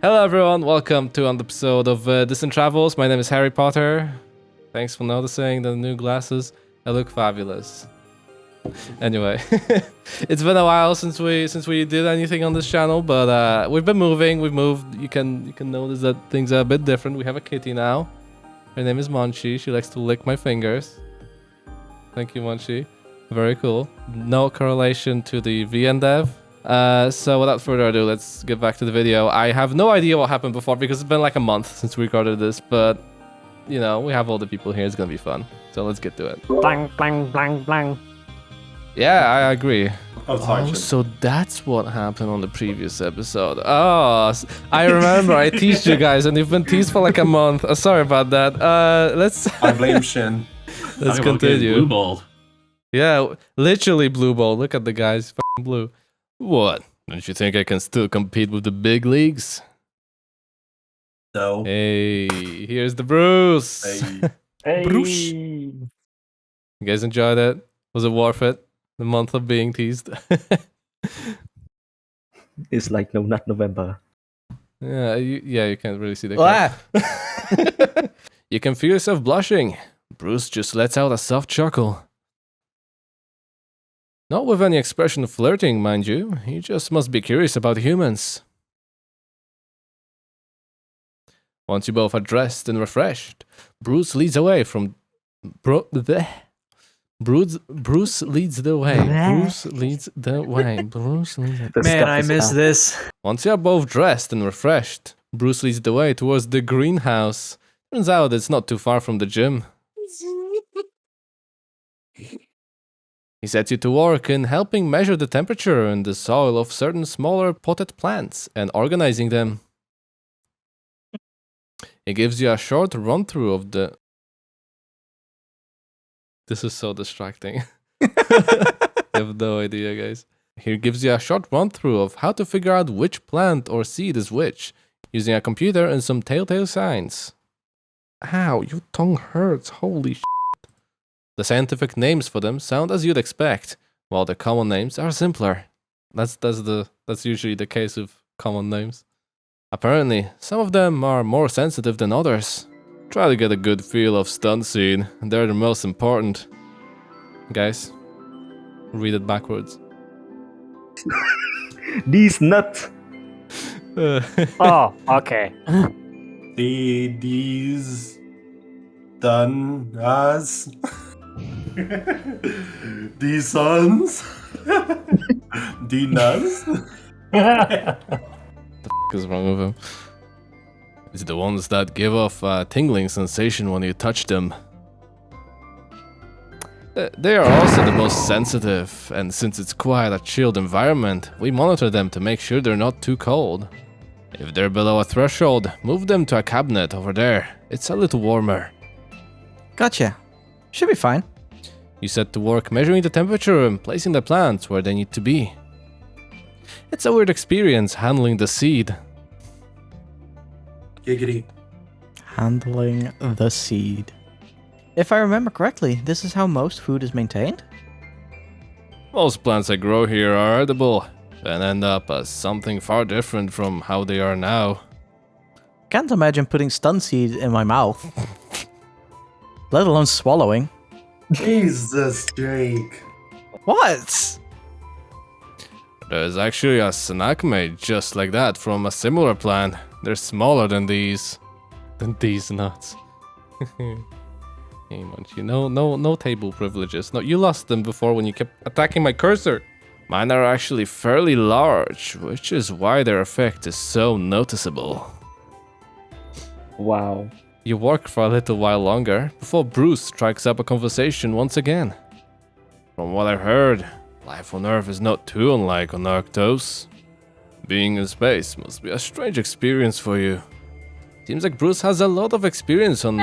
Hello everyone, welcome to another episode of Distant Travels. My name is Harry Potter. Thanks for noticing the new glasses. I look fabulous. Anyway, it's been a while since we did anything on this channel, but we've been moving. We've moved. You can notice that things are a bit different. We have a kitty now. Her name is Monchi. She likes to lick my fingers. Thank you, Monchi. Very cool. No correlation to the FVN dev. So without further ado, let's get back to the video. I have no idea what happened before because it's been like a month since we recorded this, but you know, we have all the people here. It's gonna be fun. So let's get to it. Blang, blang, blang, blang. Yeah, I agree. Oh, so that's what happened on the previous episode. Oh, I remember. I teased you guys, and you've been teased for like a month. Sorry about that. Let's. I blame Shin. Let's continue. Blue balled. Yeah, literally blue ball. Look at the guys, f***ing blue. What? Don't you think I can still compete with the big leagues? No. Hey, here's the Bruce. Hey. Hey. Bruce. You guys enjoyed it? Was it worth it? The month of being teased. It's like no, not November. Yeah, you can't really see the camera. You can feel yourself blushing. Bruce just lets out a soft chuckle. Not with any expression of flirting, mind you. He just must be curious about humans. Once you both are dressed and refreshed, Bruce leads away from... Bruce leads the way. Bruce leads the way. Bruce leads the way. Man, I miss this. Once you are both dressed and refreshed, Bruce leads the way towards the greenhouse. Turns out it's not too far from the gym. He sets you to work in helping measure the temperature in the soil of certain smaller potted plants and organizing them. He gives you a short run-through of the... This is so distracting. I have no idea, guys. He gives you a short run-through of how to figure out which plant or seed is which, using a computer and some telltale signs. Ow, your tongue hurts, holy shit. The scientific names for them sound as you'd expect, while the common names are simpler. That's usually the case with common names. Apparently, some of them are more sensitive than others. Try to get a good feel of stun seed. They're the most important. Guys, read it backwards. These nuts. Oh, okay. These done us. These sons. The nuts. What is wrong with him? It's the ones that give off a tingling sensation when you touch them. They are also the most sensitive, and since it's quite a chilled environment, we monitor them to make sure they're not too cold. If they're below a threshold, move them to a cabinet over there. It's a little warmer. Gotcha. Should be fine. You set to work measuring the temperature and placing the plants where they need to be. It's a weird experience handling the seed. Giggity. Handling the seed. If I remember correctly, this is how most food is maintained? Most plants that grow here are edible and end up as something far different from how they are now. Can't imagine putting stun seed in my mouth. Let alone swallowing. Jesus, Jake. What? There's actually a snack made just like that from a similar plant. They're smaller than these nuts. Hey, Munchie, no table privileges. No, you lost them before when you kept attacking my cursor. Mine are actually fairly large, which is why their effect is so noticeable. Wow. You work for a little while longer before Bruce strikes up a conversation once again. From what I've heard, life on Earth is not too unlike on Arctos. Being in space must be a strange experience for you. Seems like Bruce has a lot of experience on...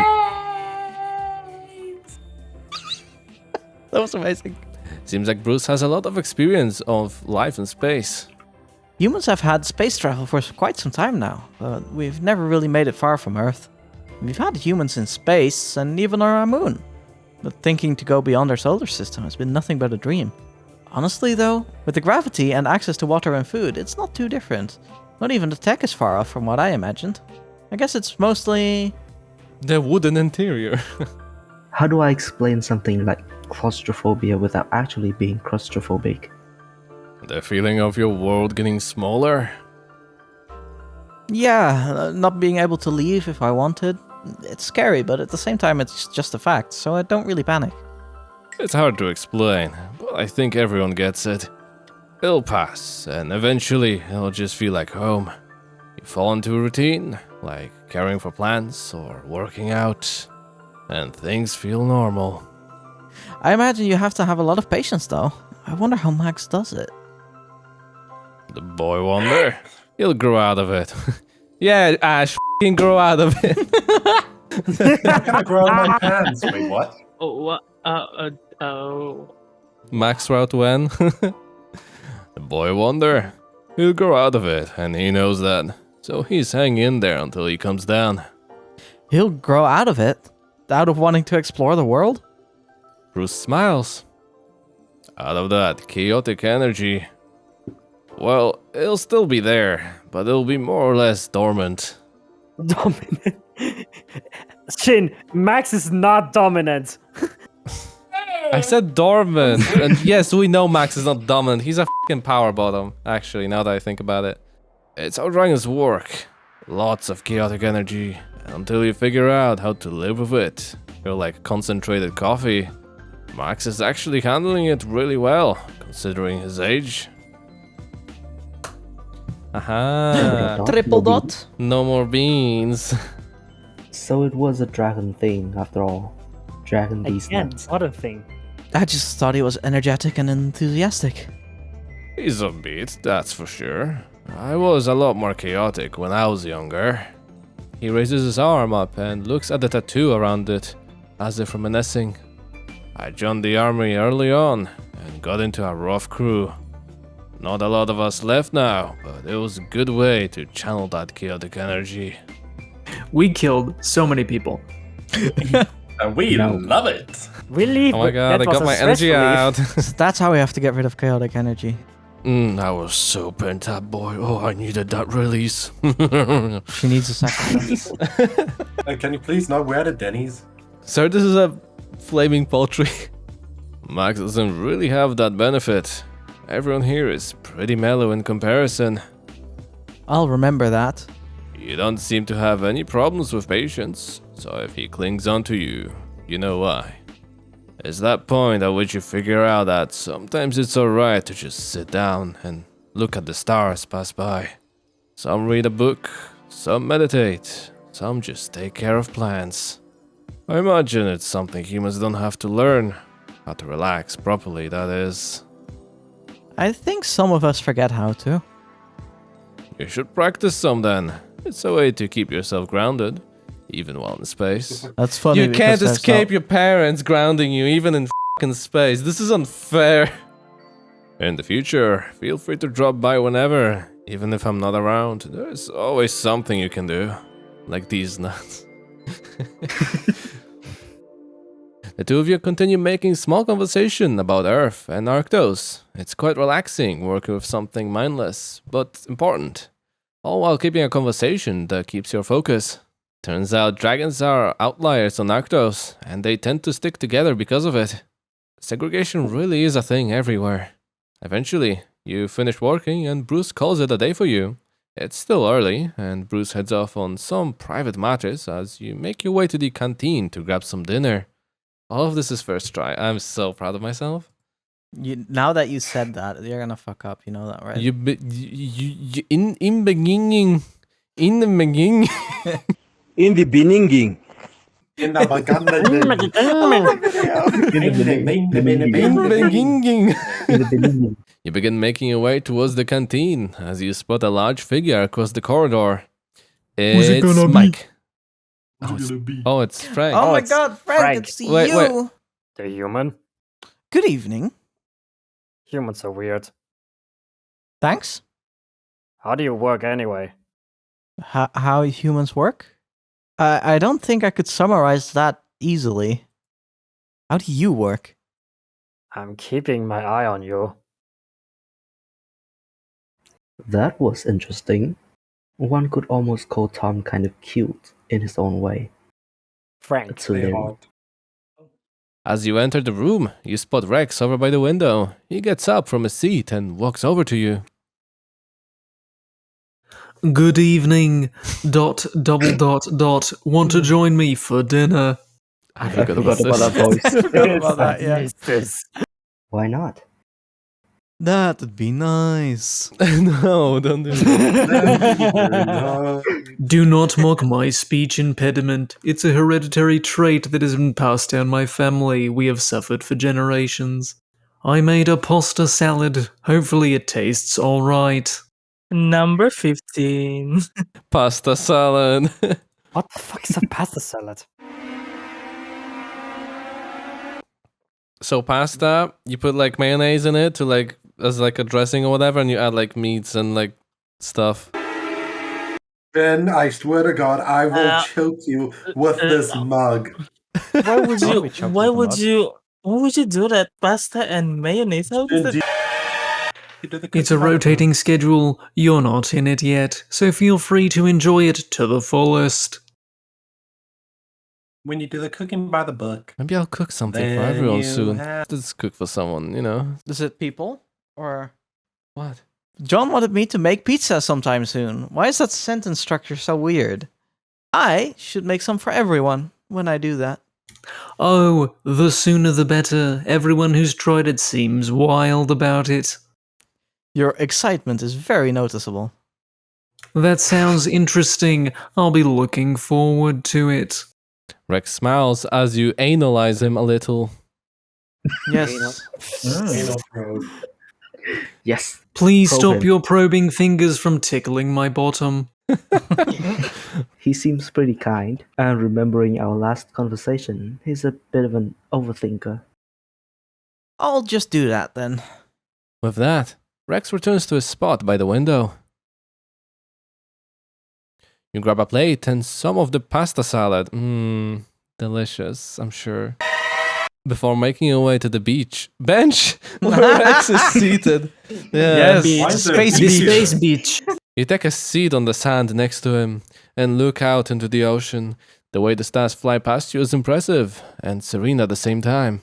That was amazing. Seems like Bruce has a lot of experience of life in space. Humans have had space travel for quite some time now, but we've never really made it far from Earth. We've had humans in space and even on our moon, but thinking to go beyond our solar system has been nothing but a dream. Honestly though, with the gravity and access to water and food, it's not too different. Not even the tech is far off from what I imagined. I guess it's mostly... The wooden interior. How do I explain something like claustrophobia without actually being claustrophobic? The feeling of your world getting smaller. Yeah, not being able to leave if I wanted. It's scary, but at the same time it's just a fact, so I don't really panic. It's hard to explain, but I think everyone gets it. It'll pass, and eventually it'll just feel like home. You fall into a routine, like caring for plants or working out, and things feel normal. I imagine you have to have a lot of patience, though. I wonder how Max does it. The boy wonder. He'll grow out of it. Yeah, Ash, f***ing grow out of it. I'm gonna grow my pants. Wait, what? Oh, what? Oh. Max route when? The boy wonder. He'll grow out of it, and he knows that. So he's hanging in there until he comes down. He'll grow out of it? Out of wanting to explore the world? Bruce smiles. Out of that chaotic energy. Well, it'll still be there, but it'll be more or less dormant. Dominant. Shin, Max is not dominant. I said dormant, and yes, we know Max is not dominant. He's a f***ing power bottom, actually, now that I think about it. It's how dragons work. Lots of chaotic energy, until you figure out how to live with it. You're like concentrated coffee. Max is actually handling it really well, considering his age. Aha, Triple dot? no more beans. So it was a dragon thing after all. Dragon these Again, nuts. what a thing. I just thought he was energetic and enthusiastic. He's a bit, that's for sure. I was a lot more chaotic when I was younger. He raises his arm up and looks at the tattoo around it, as if reminiscing. I joined the army early on and got into a rough crew. Not a lot of us left now, but it was a good way to channel that chaotic energy. We killed so many people. And we love it. We leave. Oh my god, I got my energy out. So that's how we have to get rid of chaotic energy. I was so pent up, boy. Oh, I needed that release. She needs a sacrifice. Can you please not wear the Denny's? Sir, this is a flaming poultry. Max doesn't really have that benefit. Everyone here is pretty mellow in comparison. I'll remember that. You don't seem to have any problems with patience, so if he clings on to you, you know why. It's that point at which you figure out that sometimes it's alright to just sit down and look at the stars pass by. Some read a book, some meditate, some just take care of plants. I imagine it's something humans don't have to learn. How to relax properly, that is. I think some of us forget how to. You should practice some then. It's a way to keep yourself grounded, even while in space. That's funny. You can't because there's escape no- your parents grounding you, even in f***ing space. This is unfair. In the future, feel free to drop by whenever, even if I'm not around. There's always something you can do, like these nuts. The two of you continue making small conversation about Earth and Arctos. It's quite relaxing working with something mindless, but important. All while keeping a conversation that keeps your focus. Turns out dragons are outliers on Arctos, and they tend to stick together because of it. Segregation really is a thing everywhere. Eventually, you finish working and Bruce calls it a day for you. It's still early, and Bruce heads off on some private matters as you make your way to the canteen to grab some dinner. All of this is first try. I'm so proud of myself. Now that you said that, you're gonna fuck up. You know that, right? You in beginning, in the beginning. In the beginning. In the beginning. You begin making your way towards the canteen as you spot a large figure across the corridor. Who's it It's gonna be? Mike. Who's it gonna be? Oh, it's Frank. Oh my it's god, Frank, Frank. it's Wait, you! wait. The human. Good evening. Humans are weird. Thanks. How do you work anyway? How humans work? I don't think I could summarize that easily. How do you work? I'm keeping my eye on you. That was interesting. One could almost call Tom kind of cute in his own way. Frank. To They live. hot. As you enter the room, you spot Rex over by the window. He gets up from his seat and walks over to you. Good evening. ... Want to join me for dinner? I I forgot about this. that voice. Forgot about that, yeah. Is this? Why not? That'd be nice. No, don't do that. No. Do not mock my speech impediment. It's a hereditary trait that has been passed down my family. We have suffered for generations. I made a pasta salad. Hopefully it tastes alright. Number 15. Pasta salad. What the fuck is a pasta salad? So pasta, you put like mayonnaise in it to like as like a dressing or whatever, and you add like meats and like stuff. Ben, I swear to God, I will Uh, choke you with this mug. Why would I'll you? be choked Why with a would mug. you? Why would you do that? Pasta and mayonnaise? How is that? It's a rotating schedule. You're not in it yet, so feel free to enjoy it to the fullest. When you do the cooking by the book, Maybe I'll cook something for then everyone you soon. have- Let's cook for someone, you know. Is it people? Or What? John wanted me to make pizza sometime soon. Why is that sentence structure so weird? I should make some for everyone when I do that. Oh, the sooner the better. Everyone who's tried it seems wild about it. Your excitement is very noticeable. That sounds interesting. I'll be looking forward to it. Rex smiles as you analyze him a little. Yes. anal probe. Yes. Please Probe stop him. your probing fingers from tickling my bottom. He seems pretty kind, and remembering our last conversation, he's a bit of an overthinker. I'll just do that then. With that, Rex returns to his spot by the window. You grab a plate and some of the pasta salad. Delicious, I'm sure. Before making your way to the beach bench where Rex is seated. Yes, Why is there space a beach? beach. Space beach. You take a seat on the sand next to him and look out into the ocean. The way the stars fly past you is impressive and serene at the same time.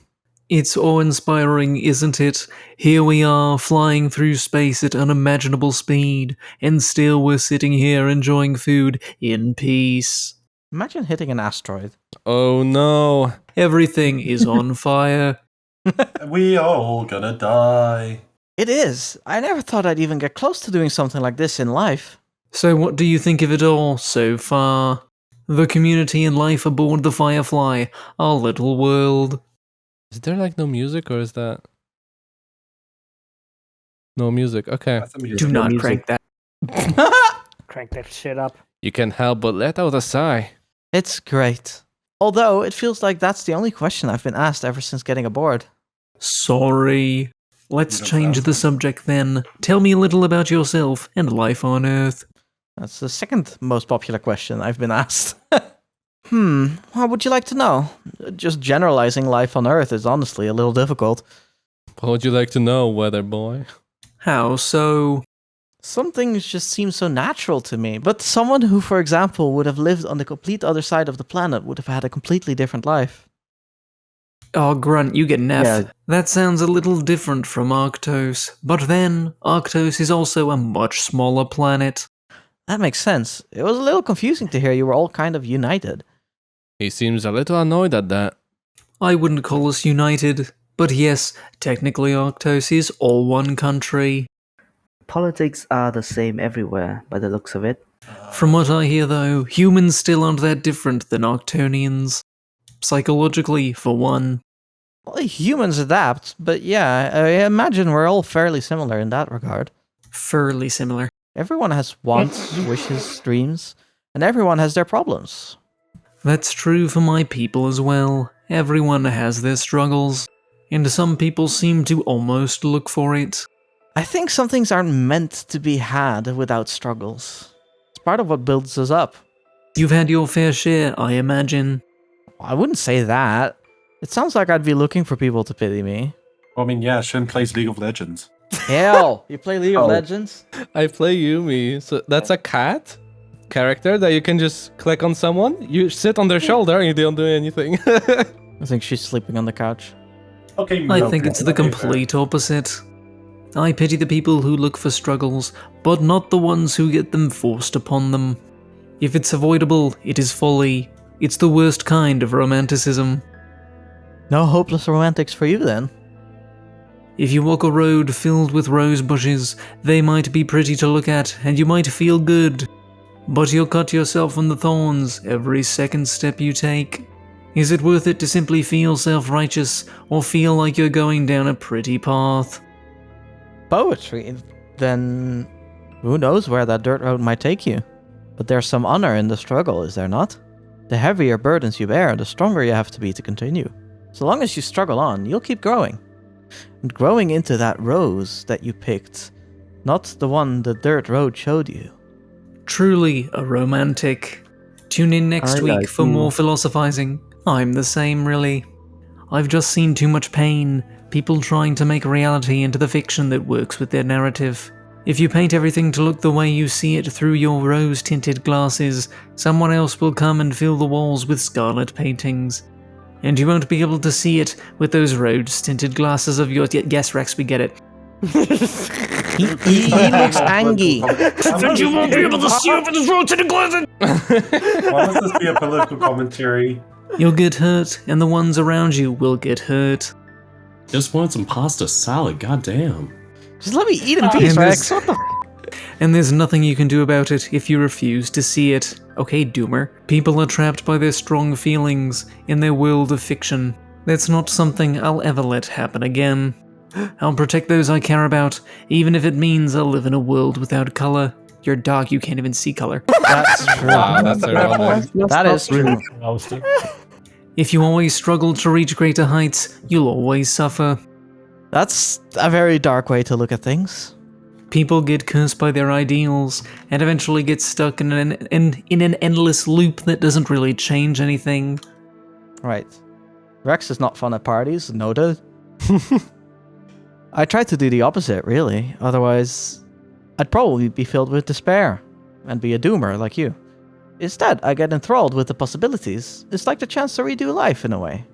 It's awe-inspiring, isn't it? Here we are, flying through space at unimaginable speed, and still we're sitting here enjoying food in peace. Imagine hitting an asteroid. Oh no. Everything is on fire. We are all gonna die. It is. I never thought I'd even get close to doing something like this in life. So what do you think of it all so far? The community and life aboard the Firefly, our little world. Is there like no music or is that... No music, okay. That's a Do music. not music. crank that. Crank that shit up. You can't help but let out a sigh. It's great. Although it feels like that's the only question I've been asked ever since getting aboard. Sorry. Let's You don't change sound the like- subject then. Tell me a little about yourself and life on Earth. That's the second most popular question I've been asked. What would you like to know? Just generalizing life on Earth is honestly a little difficult. What would you like to know, weather boy? How so? Some things just seem so natural to me, but someone who, for example, would have lived on the complete other side of the planet would have had a completely different life. Oh, Grunt, you get an F. Yeah. That sounds a little different from Arctos. But then, Arctos is also a much smaller planet. That makes sense. It was a little confusing to hear you were all kind of united. He seems a little annoyed at that. I wouldn't call us united. But yes, technically Arctos is all one country. Politics are the same everywhere, by the looks of it. From what I hear though, humans still aren't that different than Arctonians. Psychologically, for one. Well, humans adapt, but yeah, I imagine we're all fairly similar in that regard. Fairly similar. Everyone has wants, wishes, dreams, and everyone has their problems. That's true for my people as well. Everyone has their struggles. And some people seem to almost look for it. I think some things aren't meant to be had without struggles. It's part of what builds us up. You've had your fair share, I imagine. I wouldn't say that. It sounds like I'd be looking for people to pity me. I mean, yeah, Shin plays League of Legends. Hell, you play League of Oh. Legends? I play Yumi. So that's a cat? character that you can just click on someone, you sit on their shoulder, and you don't do anything. I think she's sleeping on the couch. Okay, I think it's the complete opposite. I pity the people who look for struggles, but not the ones who get them forced upon them. If it's avoidable, it is folly. It's the worst kind of romanticism. No hopeless romantics for you then. If you walk a road filled with rose bushes, they might be pretty to look at, and you might feel good. But you'll cut yourself on the thorns every second step you take. Is it worth it to simply feel self-righteous, or feel like you're going down a pretty path? Poetry, then who knows where that dirt road might take you. But there's some honor in the struggle, is there not? The heavier burdens you bear, the stronger you have to be to continue. So long as you struggle on, you'll keep growing. And growing into that rose that you picked, not the one the dirt road showed you. Truly a romantic. Tune in next I week like for you. more philosophizing. I'm the same, really. I've just seen too much pain, people trying to make reality into the fiction that works with their narrative. If you paint everything to look the way you see it through your rose-tinted glasses, someone else will come and fill the walls with scarlet paintings. And you won't be able to see it with those rose-tinted glasses of yours. Yes, Rex, we get it. He looks angry. And you won't be able to see it with those rose-tinted glasses! Why must this be a political commentary? You'll get hurt, and the ones around you will get hurt. Just want some pasta salad, goddamn. Just let me eat in peace, And Rex. there's- What the And there's nothing you can do about it if you refuse to see it. Okay, Doomer. People are trapped by their strong feelings in their world of fiction. That's not something I'll ever let happen again. I'll protect those I care about, even if it means I'll live in a world without color. You're dark, you can't even see color. That's true. Wow, that's ironic. That is true. If you always struggle to reach greater heights, you'll always suffer. That's a very dark way to look at things. People get cursed by their ideals, and eventually get stuck in an endless loop that doesn't really change anything. Right. Rex is not fun at parties, noted. I try to do the opposite, really. Otherwise, I'd probably be filled with despair and be a doomer like you. Instead, I get enthralled with the possibilities. It's like the chance to redo life in a way.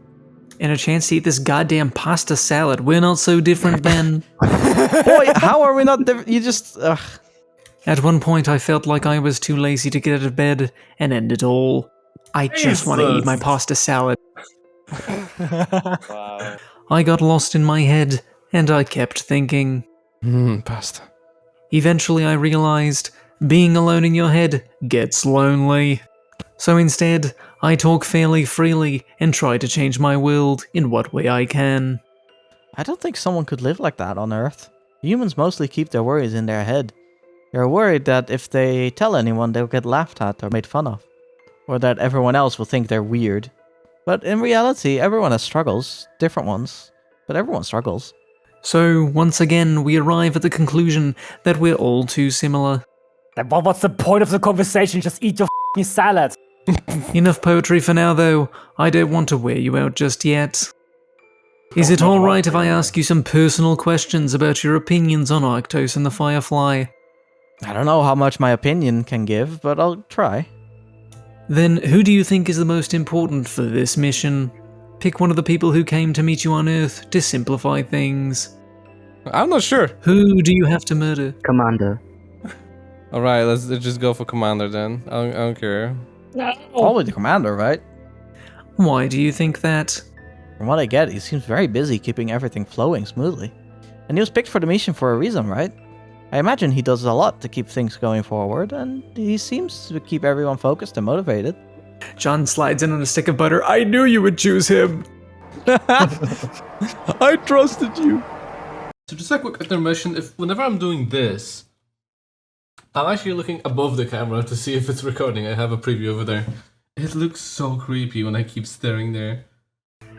And a chance to eat this goddamn pasta salad. We're not so different then. Boy, how are we not different? You just... Ugh. At one point, I felt like I was too lazy to get out of bed and end it all. I just want to eat my pasta salad. I got lost in my head, and I kept thinking. Pasta. Eventually, I realized being alone in your head gets lonely. So instead, I talk fairly freely and try to change my world in what way I can. I don't think someone could live like that on Earth. Humans mostly keep their worries in their head. They're worried that if they tell anyone, they'll get laughed at or made fun of. Or that everyone else will think they're weird. But in reality, everyone has struggles. Different ones. But everyone struggles. So, once again, we arrive at the conclusion that we're all too similar. Then what's the point of the conversation? Just eat your f***ing salad. Enough poetry for now, though. I don't want to wear you out just yet. Is it alright if I ask you some personal questions about your opinions on Arctos and the Firefly? I don't know how much my opinion can give, but I'll try. Then, who do you think is the most important for this mission? Pick one of the people who came to meet you on Earth to simplify things. I'm not sure. Who do you have to murder? Commander. All right, let's just go for commander then. I don't care. Probably the commander, right? Why do you think that? From what I get, he seems very busy keeping everything flowing smoothly. And he was picked for the mission for a reason, right? I imagine he does a lot to keep things going forward, and he seems to keep everyone focused and motivated. John slides in on a stick of butter. I knew you would choose him. I trusted you. So just a quick intermission. Whenever I'm doing this, I'm actually looking above the camera to see if it's recording. I have a preview over there. It looks so creepy when I keep staring there.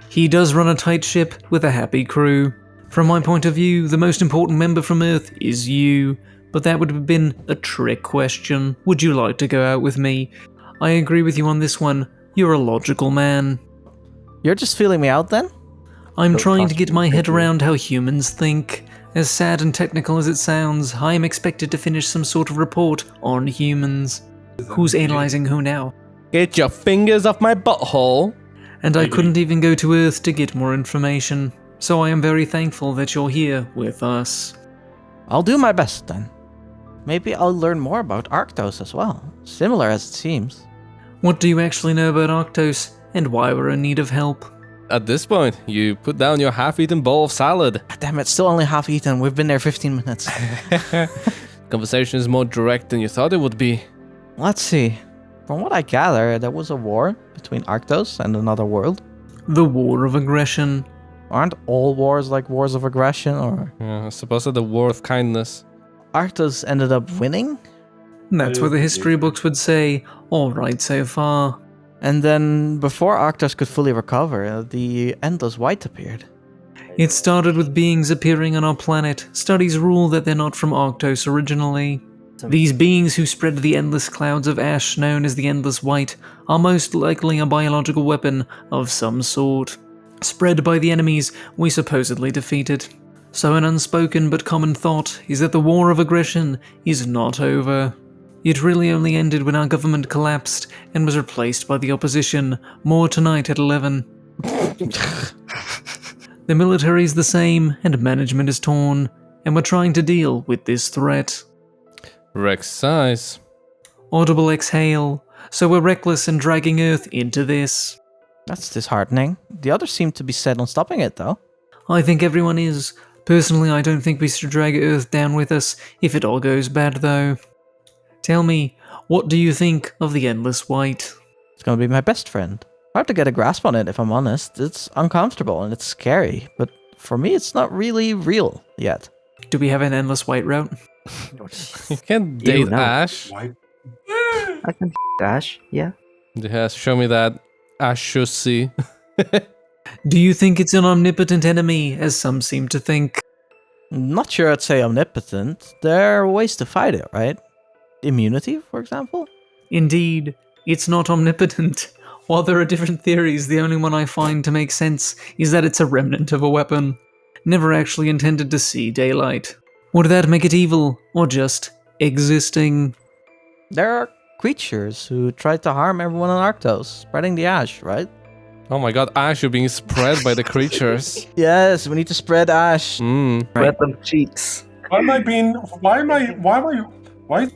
He does run a tight ship with a happy crew. From my point of view, the most important member from Earth is you, but that would have been a trick question. Would you like to go out with me? I agree with you on this one. You're a logical man. You're just feeling me out then? I'm trying to get my head around how humans think. As sad and technical as it sounds, I am expected to finish some sort of report on humans. Who's analyzing who now? Get your fingers off my butthole. And I couldn't even go to Earth to get more information, so I am very thankful that you're here with us. I'll do my best then. Maybe I'll learn more about Arctos as well, similar as it seems. What do you actually know about Arctos, and why we're in need of help? At this point, you put down your half-eaten bowl of salad. Damn it, still only half eaten. We've been there 15 minutes. Conversation is more direct than you thought it would be. Let's see. From what I gather, there was a war between Arctos and another world. The War of Aggression. Aren't all wars like wars of aggression, or? Yeah, I suppose it's the war of kindness. Arctos ended up winning? That's what the history books would say. All right so far. And then, before Arctos could fully recover, the Endless White appeared. It started with beings appearing on our planet. Studies rule that they're not from Arctos originally. These beings who spread the endless clouds of ash known as the Endless White are most likely a biological weapon of some sort, spread by the enemies we supposedly defeated. So an unspoken but common thought is that the war of aggression is not over. It really only ended when our government collapsed and was replaced by the opposition. More tonight at 11. The military's the same, and management is torn, and we're trying to deal with this threat. Rex size. Audible exhale. So we're reckless and dragging Earth into this. That's disheartening. The others seem to be set on stopping it, though. I think everyone is. Personally, I don't think we should drag Earth down with us if it all goes bad, though. Tell me, what do you think of the Endless White? It's gonna be my best friend. Hard to get a grasp on it, if I'm honest. It's uncomfortable and it's scary, but for me, it's not really real yet. Do we have an Endless White route? You can't date no. Ash. Why? I can Ash, yeah. Yes, show me that Ash should see. Do you think it's an omnipotent enemy, as some seem to think? Not sure I'd say omnipotent. There are ways to fight it, right? Immunity, for example? Indeed, it's not omnipotent. While there are different theories, the only one I find to make sense is that it's a remnant of a weapon, never actually intended to see daylight. Would that make it evil, or just existing? There are creatures who tried to harm everyone on Arctos, spreading the ash, right? Oh my god, Ash, you're being spread by the creatures. Yes, we need to spread ash. Red them cheeks. Why am I?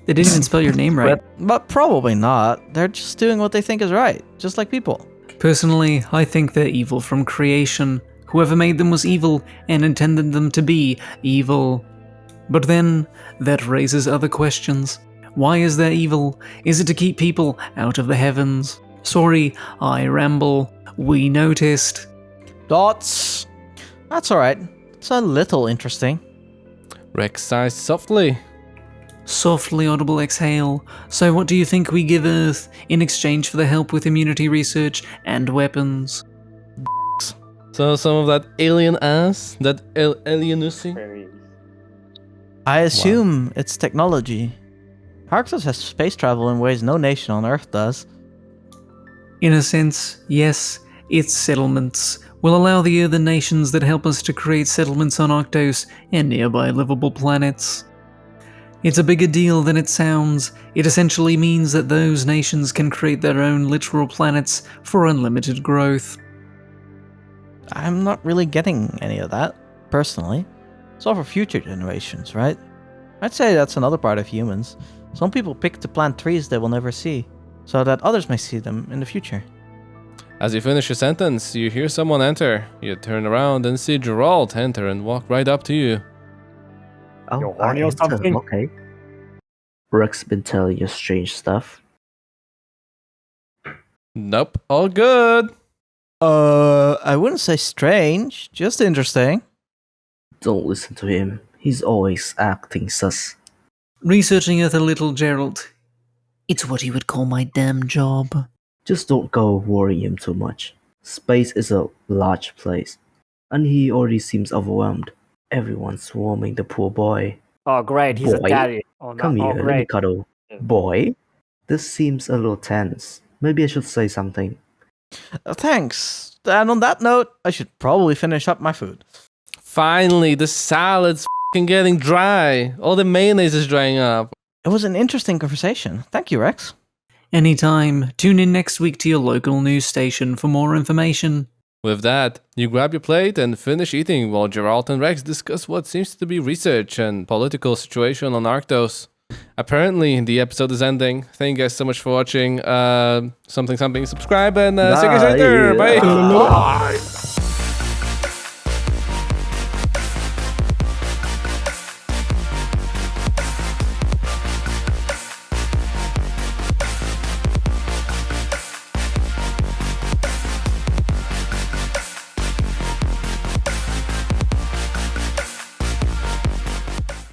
They didn't even spell your name right. But probably not. They're just doing what they think is right, just like people. Personally, I think they're evil from creation. Whoever made them was evil and intended them to be evil. But then, that raises other questions. Why is there evil? Is it to keep people out of the heavens? Sorry, I ramble. We noticed. Dots. That's alright. It's a little interesting. Rex size softly. Softly audible exhale. So what do you think we give Earth in exchange for the help with immunity research and weapons? So some of that alien ass, that alienussy. I assume it's technology. Arctos has space travel in ways no nation on Earth does. In a sense, yes, its settlements will allow the other nations that help us to create settlements on Arctos and nearby livable planets. It's a bigger deal than it sounds. It essentially means that those nations can create their own literal planets for unlimited growth. I'm not really getting any of that, personally. It's all for future generations, right? I'd say that's another part of humans. Some people pick to plant trees they will never see, so that others may see them in the future. As you finish your sentence, you hear someone enter. You turn around and see Geralt enter and walk right up to you. Oh, You're I horny or enter, something? okay. Rex been telling you strange stuff. Nope, all good. I wouldn't say strange, just interesting. Don't listen to him. He's always acting sus. Researching Earth a little, Geralt. It's what he would call my damn job. Just don't go worrying him too much. Space is a large place, and he already seems overwhelmed. Everyone's swarming the poor boy. Oh, great. He's a Boy, daddy. Oh, no. Come Oh, here, let me great. cuddle. Boy? This seems a little tense. Maybe I should say something. Thanks. And on that note, I should probably finish up my food. Finally, the salad's f***ing getting dry. All the mayonnaise is drying up. It was an interesting conversation. Thank you, Rex. Anytime. Tune in next week to your local news station for more information. With that, you grab your plate and finish eating while Geralt and Rex discuss what seems to be research and political situation on Arctos. Apparently, the episode is ending. Thank you guys so much for watching. Something, subscribe, and see you guys later. Bye. Bye.